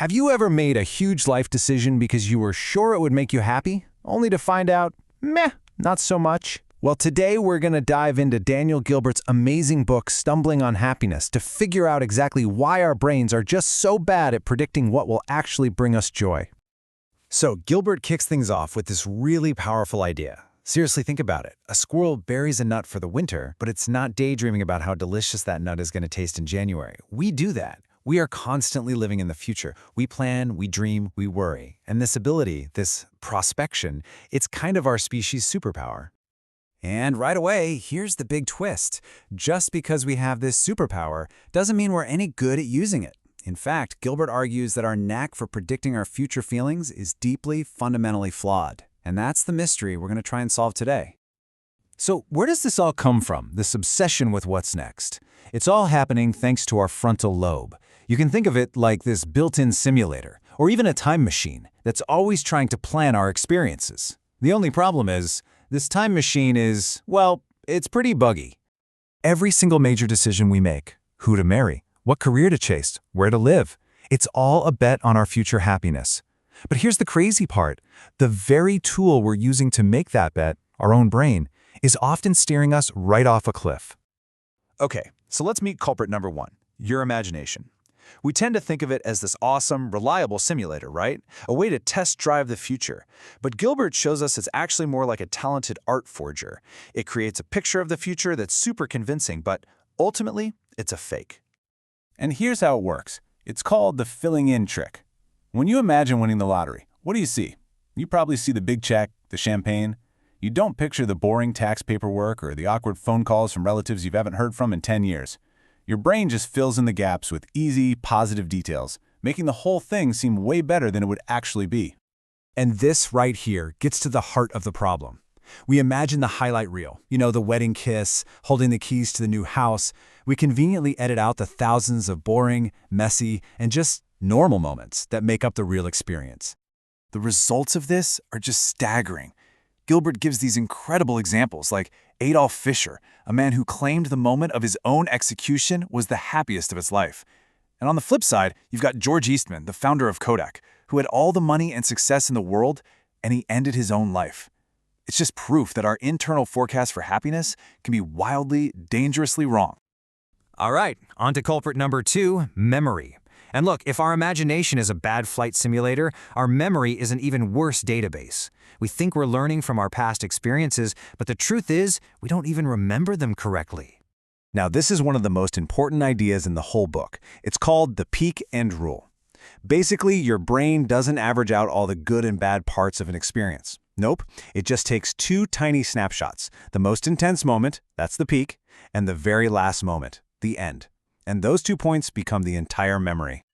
Have you ever made a huge life decision because you were sure it would make you happy, only to find out, meh, not so much? Well, today we're going to dive into Daniel Gilbert's amazing book, Stumbling on Happiness, to figure out exactly why our brains are just so bad at predicting what will actually bring us joy. So Gilbert kicks things off with this really powerful idea. Seriously, think about it. A squirrel buries a nut for the winter, but it's not daydreaming about how delicious that nut is going to taste in January. We do that. We are constantly living in the future. We plan, we dream, we worry. And this ability, this prospection, it's kind of our species' superpower. And right away, here's the big twist. Just because we have this superpower doesn't mean we're any good at using it. In fact, Gilbert argues that our knack for predicting our future feelings is deeply, fundamentally flawed. And that's the mystery we're going to try and solve today. So where does this all come from, this obsession with what's next? It's all happening thanks to our frontal lobe. You can think of it like this built-in simulator, or even a time machine, that's always trying to plan our experiences. The only problem is, this time machine is, well, it's pretty buggy. Every single major decision we make, who to marry, what career to chase, where to live, it's all a bet on our future happiness. But here's the crazy part. The very tool we're using to make that bet, our own brain, is often steering us right off a cliff. Okay, so let's meet culprit number one, your imagination. We tend to think of it as this awesome, reliable simulator, right? A way to test drive the future. But Gilbert shows us it's actually more like a talented art forger. It creates a picture of the future that's super convincing, but ultimately, it's a fake. And here's how it works. It's called the filling in trick. When you imagine winning the lottery, what do you see? You probably see the big check, the champagne. You don't picture the boring tax paperwork or the awkward phone calls from relatives you haven't heard from in 10 years. Your brain just fills in the gaps with easy, positive details, making the whole thing seem way better than it would actually be. And this right here gets to the heart of the problem. We imagine the highlight reel, the wedding kiss, holding the keys to the new house. We conveniently edit out the thousands of boring, messy, and just normal moments that make up the real experience. The results of this are just staggering. Gilbert gives these incredible examples like Adolf Fischer, a man who claimed the moment of his own execution was the happiest of his life. And on the flip side, you've got George Eastman, the founder of Kodak, who had all the money and success in the world, and he ended his own life. It's just proof that our internal forecast for happiness can be wildly, dangerously wrong. All right, on to culprit number two, memory. And look, if our imagination is a bad flight simulator, our memory is an even worse database. We think we're learning from our past experiences, but the truth is, we don't even remember them correctly. Now, this is one of the most important ideas in the whole book. It's called the peak end rule. Basically, your brain doesn't average out all the good and bad parts of an experience. Nope, it just takes two tiny snapshots, the most intense moment, that's the peak, and the very last moment, the end. And those 2 points become the entire memory.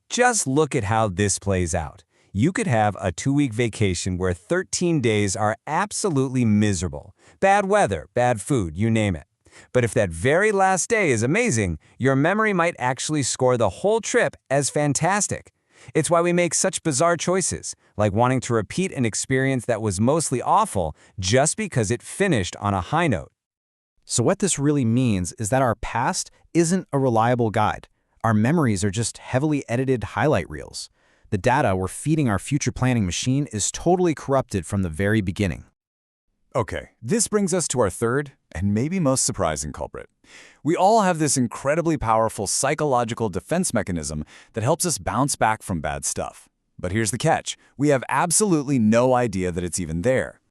Just look at how this plays out. You could have a 2-week vacation where 13 days are absolutely miserable. Bad weather, bad food, you name it. But if that very last day is amazing, your memory might actually score the whole trip as fantastic. It's why we make such bizarre choices, like wanting to repeat an experience that was mostly awful just because it finished on a high note. So what this really means is that our past isn't a reliable guide. Our memories are just heavily edited highlight reels. The data we're feeding our future planning machine is totally corrupted from the very beginning. Okay, this brings us to our third, and maybe most surprising culprit. We all have this incredibly powerful psychological defense mechanism that helps us bounce back from bad stuff. But here's the catch. We have absolutely no idea that it's even there.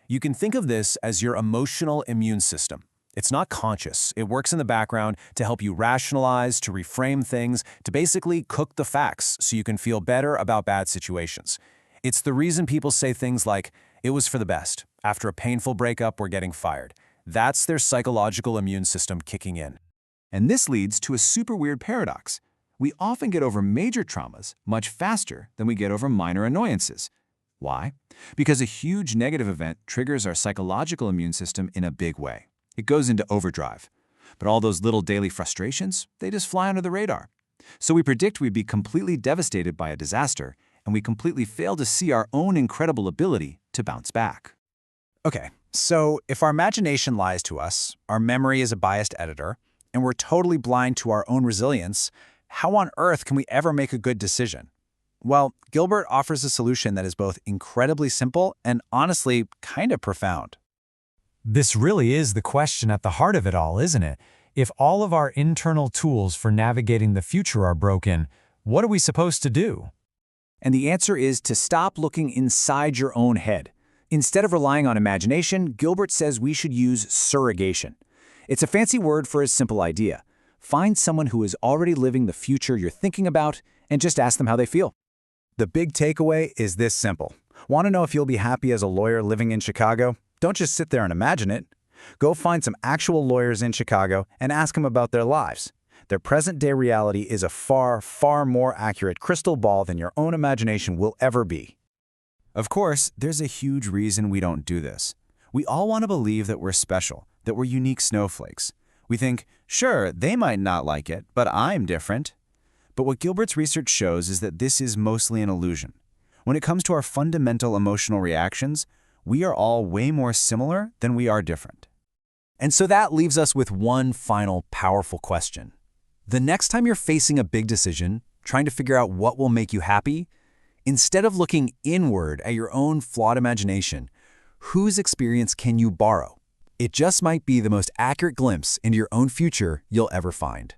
You can think of this as your emotional immune system. It's not conscious. It works in the background to help you rationalize, to reframe things, to basically cook the facts so you can feel better about bad situations. It's the reason people say things like, "It was for the best. After a painful breakup, we're getting fired." That's their psychological immune system kicking in. And this leads to a super weird paradox. We often get over major traumas much faster than we get over minor annoyances. Why? Because a huge negative event triggers our psychological immune system in a big way. It goes into overdrive. But all those little daily frustrations, they just fly under the radar. So we predict we'd be completely devastated by a disaster, and we completely fail to see our own incredible ability to bounce back. Okay, so if our imagination lies to us, our memory is a biased editor, and we're totally blind to our own resilience, How on earth can we ever make a good decision? Well, Gilbert offers a solution that is both incredibly simple and honestly kind of profound. This really is the question at the heart of it all, isn't it? If all of our internal tools for navigating the future are broken, what are we supposed to do? And the answer is to stop looking inside your own head. Instead of relying on imagination, Gilbert says we should use surrogation. It's a fancy word for a simple idea. Find someone who is already living the future you're thinking about and just ask them how they feel. The big takeaway is this simple. Want to know if you'll be happy as a lawyer living in Chicago? Don't just sit there and imagine it. Go find some actual lawyers in Chicago and ask them about their lives. Their present-day reality is a far, far more accurate crystal ball than your own imagination will ever be. Of course, there's a huge reason we don't do this. We all want to believe that we're special, that we're unique snowflakes. We think, sure, they might not like it, but I'm different. But what Gilbert's research shows is that this is mostly an illusion. When it comes to our fundamental emotional reactions, we are all way more similar than we are different. And so that leaves us with one final powerful question. The next time you're facing a big decision, trying to figure out what will make you happy, instead of looking inward at your own flawed imagination, whose experience can you borrow? It just might be the most accurate glimpse into your own future you'll ever find.